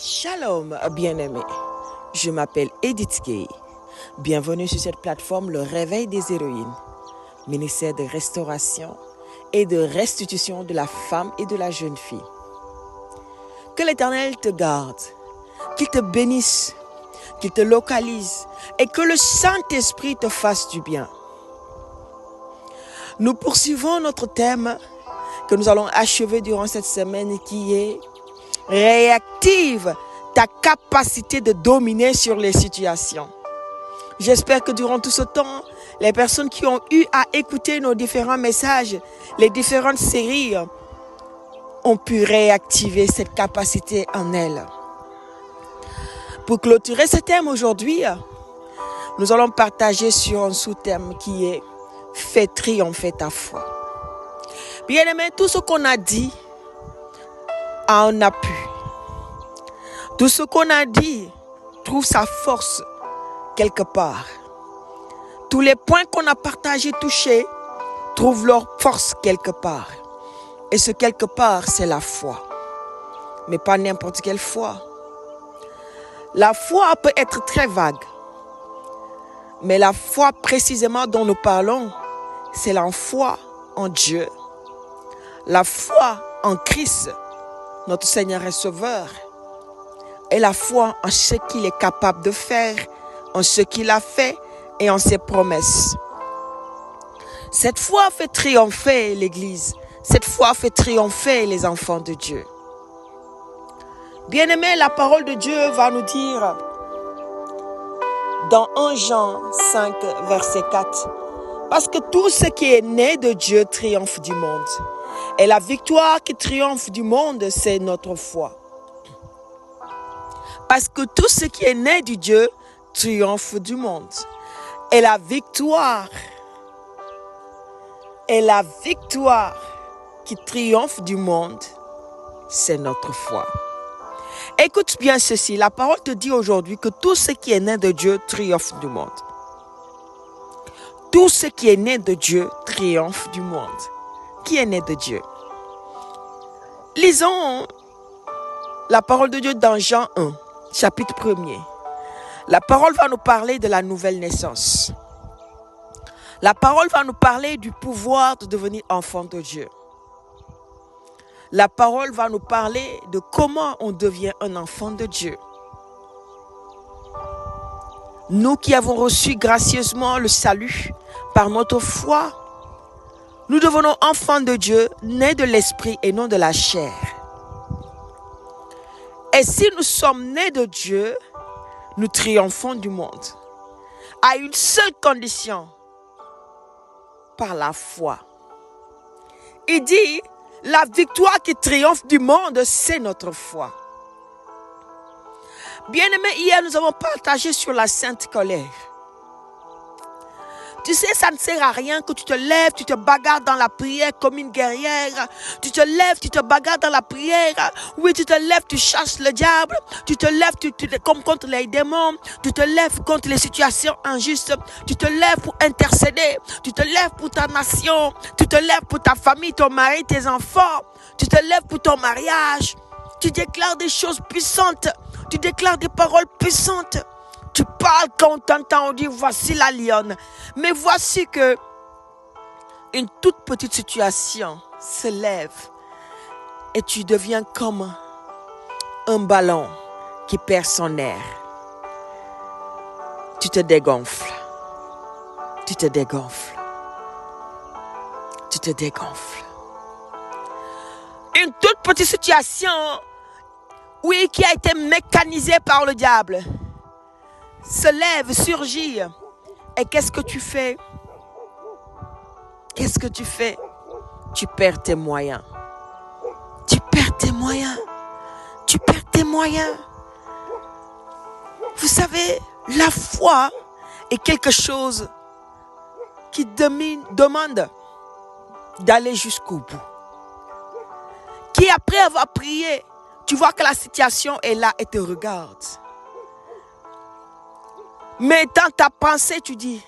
Shalom, bien-aimés. Je m'appelle Edith Gay. Bienvenue sur cette plateforme Le Réveil des Héroïnes, ministère de restauration et de restitution de la femme et de la jeune fille. Que l'Éternel te garde, qu'il te bénisse, qu'il te localise et que le Saint-Esprit te fasse du bien. Nous poursuivons notre thème que nous allons achever durant cette semaine qui est réactive ta capacité de dominer sur les situations. J'espère que durant tout ce temps, les personnes qui ont eu à écouter nos différents messages, les différentes séries, ont pu réactiver cette capacité en elles. Pour clôturer ce thème aujourd'hui, nous allons partager sur un sous-thème qui est « Fais triompher ta foi ». Bien-aimés, tout ce qu'on a dit a un appui. Tout ce qu'on a dit trouve sa force quelque part. Tous les points qu'on a partagés, touchés, trouvent leur force quelque part. Et ce quelque part, c'est la foi. Mais pas n'importe quelle foi. La foi peut être très vague. Mais la foi précisément dont nous parlons, c'est la foi en Dieu. La foi en Christ, notre Seigneur et Sauveur. Et la foi en ce qu'il est capable de faire, en ce qu'il a fait et en ses promesses. Cette foi fait triompher l'Église. Cette foi fait triompher les enfants de Dieu. Bien-aimés, la parole de Dieu va nous dire dans 1 Jean 5, verset 4, « Parce que tout ce qui est né de Dieu triomphe du monde. Et la victoire qui triomphe du monde, c'est notre foi. » Parce que tout ce qui est né du Dieu triomphe du monde. Et la victoire qui triomphe du monde, c'est notre foi. Écoute bien ceci, la parole te dit aujourd'hui que tout ce qui est né de Dieu triomphe du monde. Tout ce qui est né de Dieu triomphe du monde. Qui est né de Dieu? Lisons la parole de Dieu dans Jean 1, chapitre 1er. La parole va nous parler de la nouvelle naissance. La parole va nous parler du pouvoir de devenir enfant de Dieu. La parole va nous parler de comment on devient un enfant de Dieu. Nous qui avons reçu gracieusement le salut par notre foi, nous devenons enfants de Dieu, nés de l'esprit et non de la chair. Et si nous sommes nés de Dieu, nous triomphons du monde. À une seule condition, par la foi. Il dit, la victoire qui triomphe du monde, c'est notre foi. Bien-aimés, hier nous avons partagé sur la sainte colère. Tu sais, ça ne sert à rien que tu te lèves, tu te bagarres dans la prière comme une guerrière. Tu te lèves, tu te bagarres dans la prière. Oui, tu te lèves, tu chasses le diable. Tu te lèves, comme contre les démons. Tu te lèves contre les situations injustes. Tu te lèves pour intercéder. Tu te lèves pour ta nation. Tu te lèves pour ta famille, ton mari, tes enfants. Tu te lèves pour ton mariage. Tu déclares des choses puissantes. Tu déclares des paroles puissantes. Tu parles quand on t'entend, on dit voici la lionne. Mais voici que une toute petite situation se lève et tu deviens comme un ballon qui perd son air. Tu te dégonfles. Tu te dégonfles. Tu te dégonfles. Une toute petite situation, oui, qui a été mécanisée par le diable, se lève, surgit. Et qu'est-ce que tu fais? Qu'est-ce que tu fais? Tu perds tes moyens. Tu perds tes moyens. Tu perds tes moyens. Vous savez, la foi est quelque chose qui demande d'aller jusqu'au bout. Qui après avoir prié, tu vois que la situation est là et te regarde. Mais dans ta pensée, tu dis,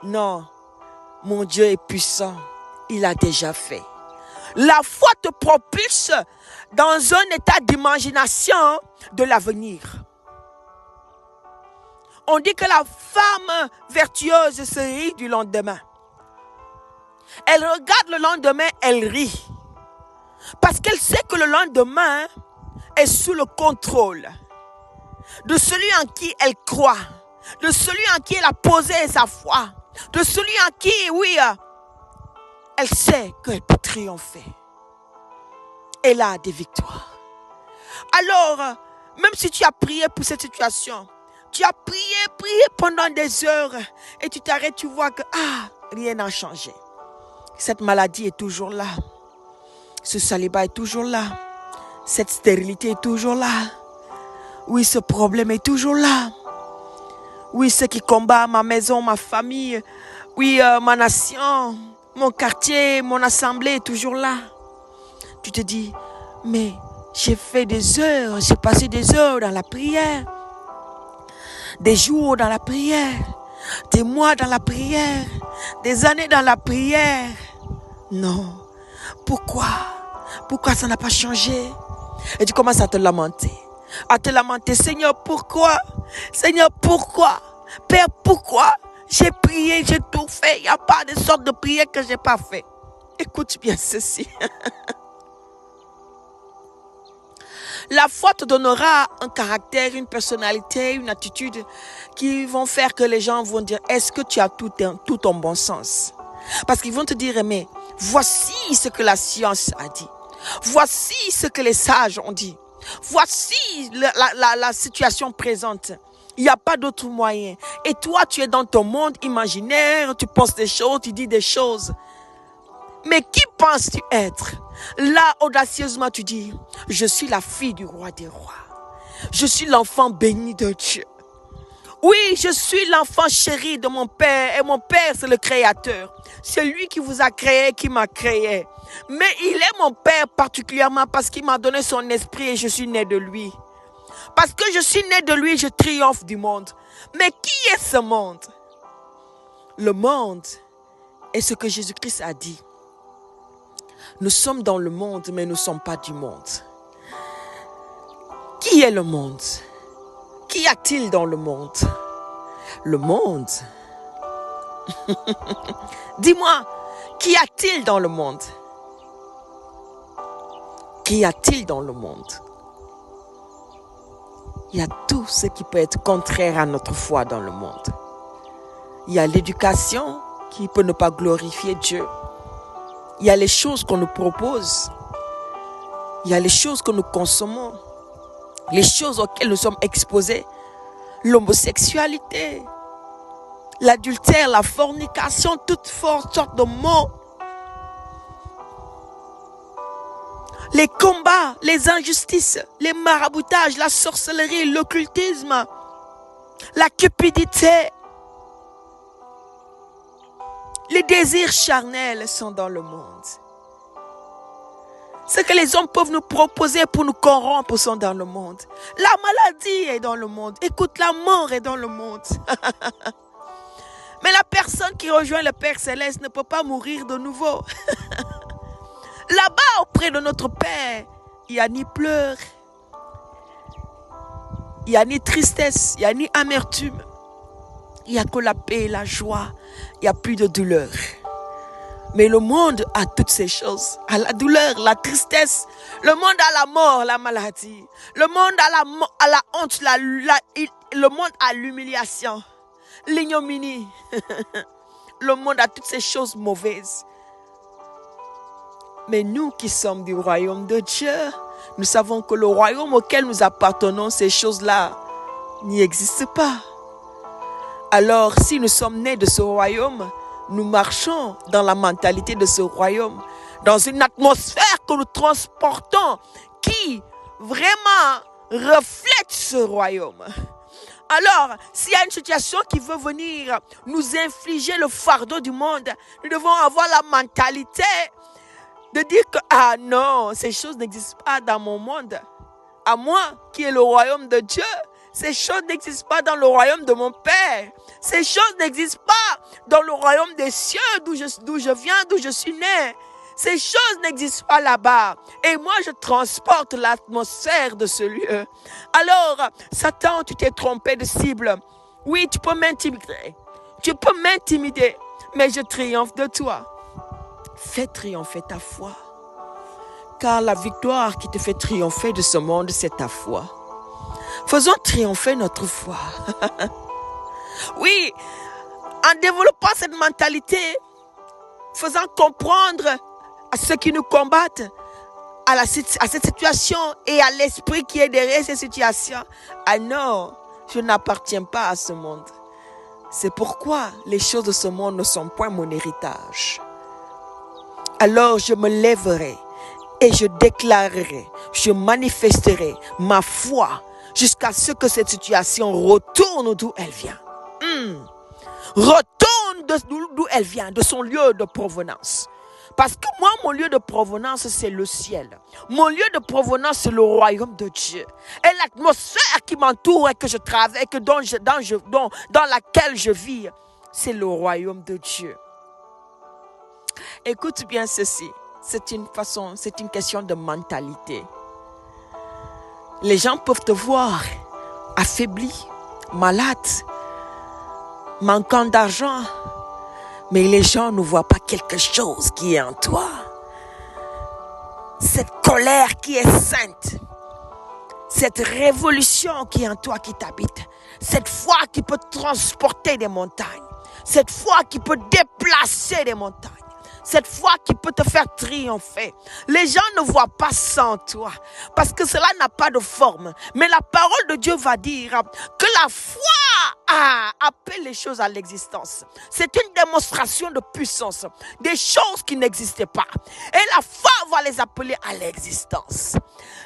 non, mon Dieu est puissant, il a déjà fait. La foi te propulse dans un état d'imagination de l'avenir. On dit que la femme vertueuse se rit du lendemain. Elle regarde le lendemain, elle rit. Parce qu'elle sait que le lendemain est sous le contrôle de celui en qui elle croit, de celui en qui elle a posé sa foi, de celui en qui, oui, elle sait qu'elle peut triompher. Elle a des victoires. Alors, même si tu as prié pour cette situation, tu as prié pendant des heures et tu t'arrêtes, tu vois que rien n'a changé. Cette maladie est toujours là. Ce célibat est toujours là. Cette stérilité est toujours là. Oui, ce problème est toujours là. Oui, ce qui combat ma maison, ma famille, oui, ma nation, mon quartier, mon assemblée est toujours là. Tu te dis, mais j'ai fait des heures, j'ai passé des heures dans la prière, des jours dans la prière, des mois dans la prière, des années dans la prière. Non. Pourquoi? Pourquoi ça n'a pas changé? Et tu commences à te lamenter. Seigneur, pourquoi? Seigneur, pourquoi? Père, pourquoi? J'ai prié, j'ai tout fait. Il n'y a pas de sorte de prière que je n'ai pas fait. Écoute bien ceci. La foi te donnera un caractère, une personnalité, une attitude qui vont faire que les gens vont dire, est-ce que tu as tout ton bon sens? Parce qu'ils vont te dire, mais voici ce que la science a dit. Voici ce que les sages ont dit. Voici la situation présente. Il n'y a pas d'autre moyen. Et toi, tu es dans ton monde imaginaire, tu penses des choses, tu dis des choses. Mais qui penses-tu être? Là, audacieusement, tu dis, je suis la fille du roi des rois. Je suis l'enfant béni de Dieu. Oui, je suis l'enfant chéri de mon Père. Et mon Père, c'est le Créateur. C'est lui qui vous a créé, qui m'a créé. Mais il est mon Père particulièrement parce qu'il m'a donné son esprit et je suis né de lui. Parce que je suis né de lui, je triomphe du monde. Mais qui est ce monde? Le monde est ce que Jésus-Christ a dit. Nous sommes dans le monde, mais nous ne sommes pas du monde. Qui est le monde? Qu'y a-t-il dans le monde? Le monde. Dis-moi, qu'y a-t-il dans le monde? Qu'y a-t-il dans le monde? Il y a tout ce qui peut être contraire à notre foi dans le monde. Il y a l'éducation qui peut ne pas glorifier Dieu. Il y a les choses qu'on nous propose. Il y a les choses que nous consommons. Les choses auxquelles nous sommes exposés. L'homosexualité, l'adultère, la fornication, toutes sortes de mots. Les combats, les injustices, les maraboutages, la sorcellerie, l'occultisme, la cupidité. Les désirs charnels sont dans le monde. Ce que les hommes peuvent nous proposer pour nous corrompre sont dans le monde. La maladie est dans le monde. Écoute, la mort est dans le monde. Mais la personne qui rejoint le Père Céleste ne peut pas mourir de nouveau. Là-bas, auprès de notre Père, il n'y a ni pleurs, il n'y a ni tristesse, il n'y a ni amertume. Il n'y a que la paix et la joie. Il n'y a plus de douleur. Mais le monde a toutes ces choses. A la douleur, la tristesse. Le monde a la mort, la maladie. Le monde a la honte, le monde a l'humiliation, l'ignominie. Le monde a toutes ces choses mauvaises. Mais nous qui sommes du royaume de Dieu, nous savons que le royaume auquel nous appartenons, ces choses-là n'y existent pas. Alors, si nous sommes nés de ce royaume, nous marchons dans la mentalité de ce royaume, dans une atmosphère que nous transportons qui vraiment reflète ce royaume. Alors, s'il y a une situation qui veut venir nous infliger le fardeau du monde, nous devons avoir la mentalité de dire que, ah non, ces choses n'existent pas dans mon monde. À moi, qui est le royaume de Dieu, ces choses n'existent pas dans le royaume de mon Père. Ces choses n'existent pas dans le royaume des cieux d'où je viens, d'où je suis né. Ces choses n'existent pas là-bas. Et moi, je transporte l'atmosphère de ce lieu. Alors, Satan, tu t'es trompé de cible. Oui, tu peux m'intimider. Tu peux m'intimider, mais je triomphe de toi. Fais triompher ta foi. Car la victoire qui te fait triompher de ce monde, c'est ta foi. Faisons triompher notre foi. Oui, en développant cette mentalité, faisant comprendre à ceux qui nous combattent, à cette situation et à l'esprit qui est derrière ces situations. Ah non, je n'appartiens pas à ce monde. C'est pourquoi les choses de ce monde ne sont point mon héritage. Alors je me lèverai et je déclarerai, je manifesterai ma foi jusqu'à ce que cette situation retourne d'où elle vient. Retourne d'où elle vient, de son lieu de provenance. Parce que moi, mon lieu de provenance, c'est le ciel. Mon lieu de provenance, c'est le royaume de Dieu. Et l'atmosphère qui m'entoure et que je travaille, dans laquelle je vis, c'est le royaume de Dieu. Écoute bien ceci. C'est une question de mentalité. Les gens peuvent te voir affaibli, malade, manquant d'argent, mais les gens ne voient pas quelque chose qui est en toi. Cette colère qui est sainte, cette révolution qui est en toi, qui t'habite, cette foi qui peut transporter des montagnes, cette foi qui peut déplacer des montagnes, cette foi qui peut te faire triompher. Les gens ne voient pas ça en toi parce que cela n'a pas de forme. Mais la parole de Dieu va dire que la foi appelle les choses à l'existence. C'est une démonstration de puissance, des choses qui n'existaient pas. Et la foi va les appeler à l'existence.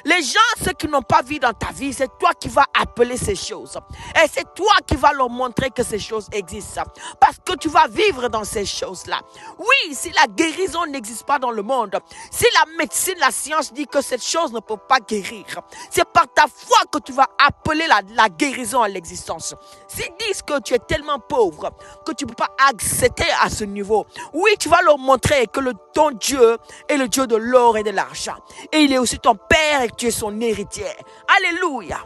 Les gens, ceux qui n'ont pas vu dans ta vie, c'est toi qui vas appeler ces choses. Et c'est toi qui vas leur montrer que ces choses existent. Parce que tu vas vivre dans ces choses-là. Oui, si la guérison n'existe pas dans le monde, si la médecine, la science dit que cette chose ne peut pas guérir, c'est par ta foi que tu vas appeler la guérison à l'existence. S'ils disent que tu es tellement pauvre que tu ne peux pas accéder à ce niveau, oui, tu vas leur montrer que ton Dieu est le Dieu de l'or et de l'argent. Et il est aussi ton Père et que tu es son héritier. Alléluia.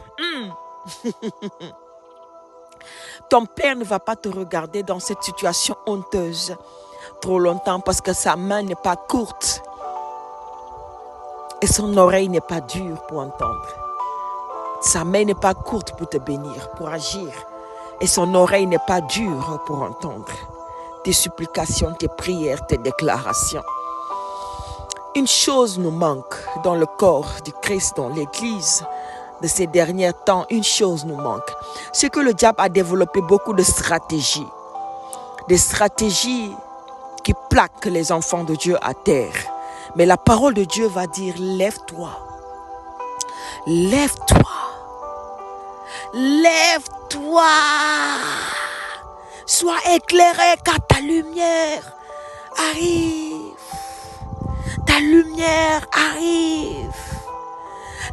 Ton Père ne va pas te regarder dans cette situation honteuse trop longtemps parce que sa main n'est pas courte et son oreille n'est pas dure pour entendre. Sa main n'est pas courte pour te bénir, pour agir, et son oreille n'est pas dure pour entendre tes supplications, tes prières, tes déclarations. Une chose nous manque dans le corps du Christ, dans l'Église de ces derniers temps. Une chose nous manque. C'est que le diable a développé beaucoup de stratégies. Des stratégies qui plaquent les enfants de Dieu à terre. Mais la parole de Dieu va dire, lève-toi. Lève-toi. Lève-toi. Sois éclairé car ta lumière arrive. Ta lumière arrive.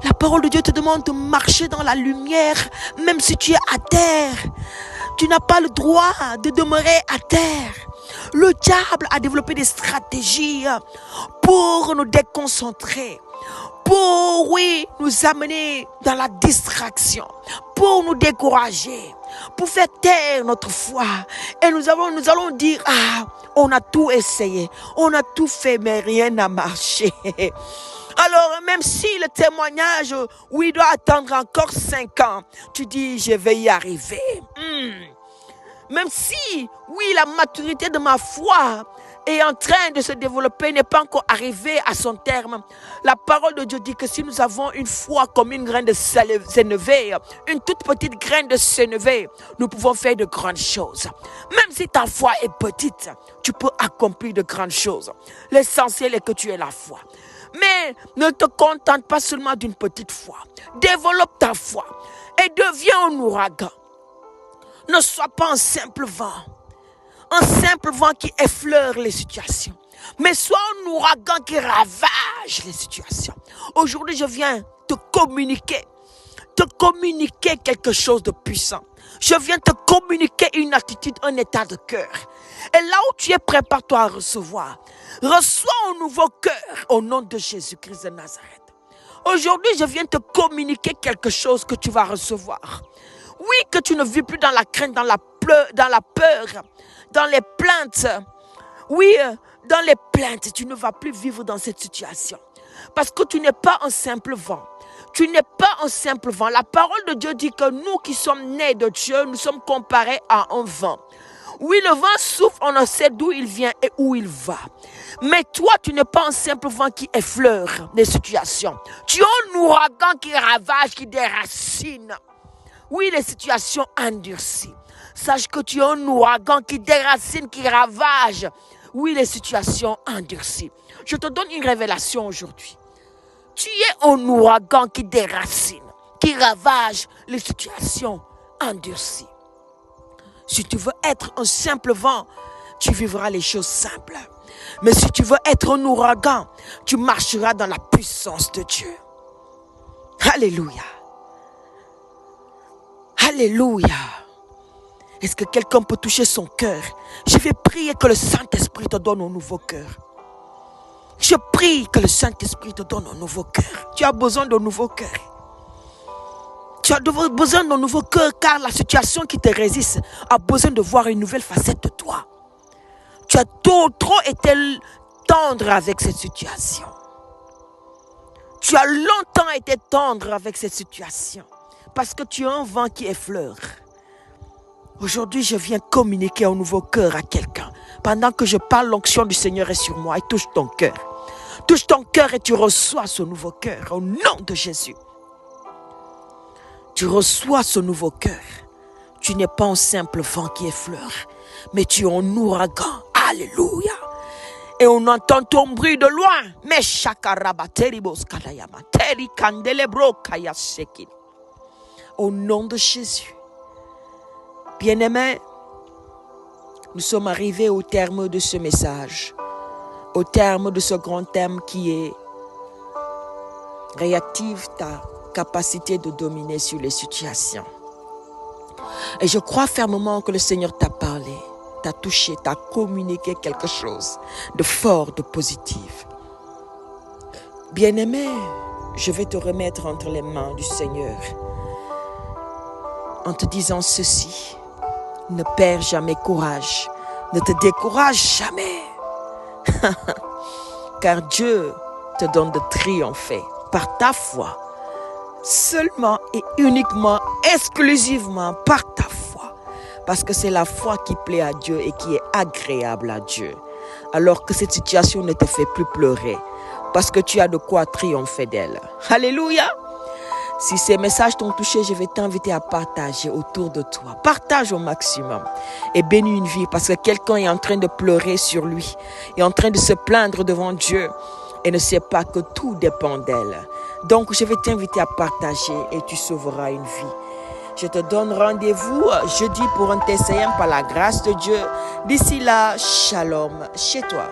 La parole de Dieu te demande de marcher dans la lumière, même si tu es à terre. Tu n'as pas le droit de demeurer à terre. Le diable a développé des stratégies pour nous déconcentrer, pour, oui, nous amener dans la distraction, pour nous décourager, pour faire taire notre foi. Et nous allons dire, on a tout essayé, on a tout fait, mais rien n'a marché. Alors, même si le témoignage, oui, doit attendre encore 5 ans, tu dis, je vais y arriver. Même si, oui, la maturité de ma foi est en train de se développer, n'est pas encore arrivée à son terme. La parole de Dieu dit que si nous avons une foi comme une graine de sénévé, une toute petite graine de sénévé, nous pouvons faire de grandes choses. Même si ta foi est petite, tu peux accomplir de grandes choses. L'essentiel est que tu aies la foi. Mais ne te contente pas seulement d'une petite foi. Développe ta foi et deviens un ouragan. Ne sois pas un simple vent qui effleure les situations, mais sois un ouragan qui ravage les situations. Aujourd'hui, je viens te communiquer quelque chose de puissant. Je viens te communiquer une attitude, un état de cœur. Et là où tu es, prépare-toi à recevoir. Reçois un nouveau cœur au nom de Jésus-Christ de Nazareth. Aujourd'hui, je viens te communiquer quelque chose que tu vas recevoir. Oui, que tu ne vis plus dans la crainte, dans la peur, dans les plaintes. Oui, dans les plaintes, tu ne vas plus vivre dans cette situation. Parce que tu n'es pas un simple vent. Tu n'es pas un simple vent. La parole de Dieu dit que nous qui sommes nés de Dieu, nous sommes comparés à un vent. Oui, le vent souffle, on ne sait d'où il vient et où il va. Mais toi, tu n'es pas un simple vent qui effleure les situations. Tu es un ouragan qui ravage, qui déracine. Oui, les situations endurcies. Sache que tu es un ouragan qui déracine, qui ravage. Oui, les situations endurcies. Je te donne une révélation aujourd'hui. Tu es un ouragan qui déracine, qui ravage les situations endurcies. Si tu veux être un simple vent, tu vivras les choses simples. Mais si tu veux être un ouragan, tu marcheras dans la puissance de Dieu. Alléluia. Alléluia. Est-ce que quelqu'un peut toucher son cœur? Je vais prier que le Saint-Esprit te donne un nouveau cœur. Je prie que le Saint-Esprit te donne un nouveau cœur. Tu as besoin d'un nouveau cœur. Tu as besoin d'un nouveau cœur car la situation qui te résiste a besoin de voir une nouvelle facette de toi. Tu as trop été tendre avec cette situation. Tu as longtemps été tendre avec cette situation parce que tu es un vent qui effleure. Aujourd'hui, je viens communiquer un nouveau cœur à quelqu'un. Pendant que je parle, l'onction du Seigneur est sur moi et touche ton cœur. Touche ton cœur et tu reçois ce nouveau cœur au nom de Jésus. Tu reçois ce nouveau cœur. Tu n'es pas un simple vent qui effleure, mais tu es un ouragan. Alléluia. Et on entend ton bruit de loin. Mais au nom de Jésus. Bien-aimés, nous sommes arrivés au terme de ce message, au terme de ce grand thème qui est réactive ta capacité de dominer sur les situations. Et je crois fermement que le Seigneur t'a parlé, t'a touché, t'a communiqué quelque chose de fort, de positif. Bien-aimé, je vais te remettre entre les mains du Seigneur en te disant ceci. Ne perds jamais courage. Ne te décourage jamais. Car Dieu te donne de triompher par ta foi. Seulement et uniquement, exclusivement par ta foi. Parce que c'est la foi qui plaît à Dieu et qui est agréable à Dieu. Alors que cette situation ne te fait plus pleurer. Parce que tu as de quoi triompher d'elle. Alléluia. Si ces messages t'ont touché, je vais t'inviter à partager autour de toi. Partage au maximum et bénis une vie parce que quelqu'un est en train de pleurer sur lui, est en train de se plaindre devant Dieu et ne sait pas que tout dépend d'elle. Donc, je vais t'inviter à partager et tu sauveras une vie. Je te donne rendez-vous jeudi pour un TCM par la grâce de Dieu. D'ici là, shalom chez toi.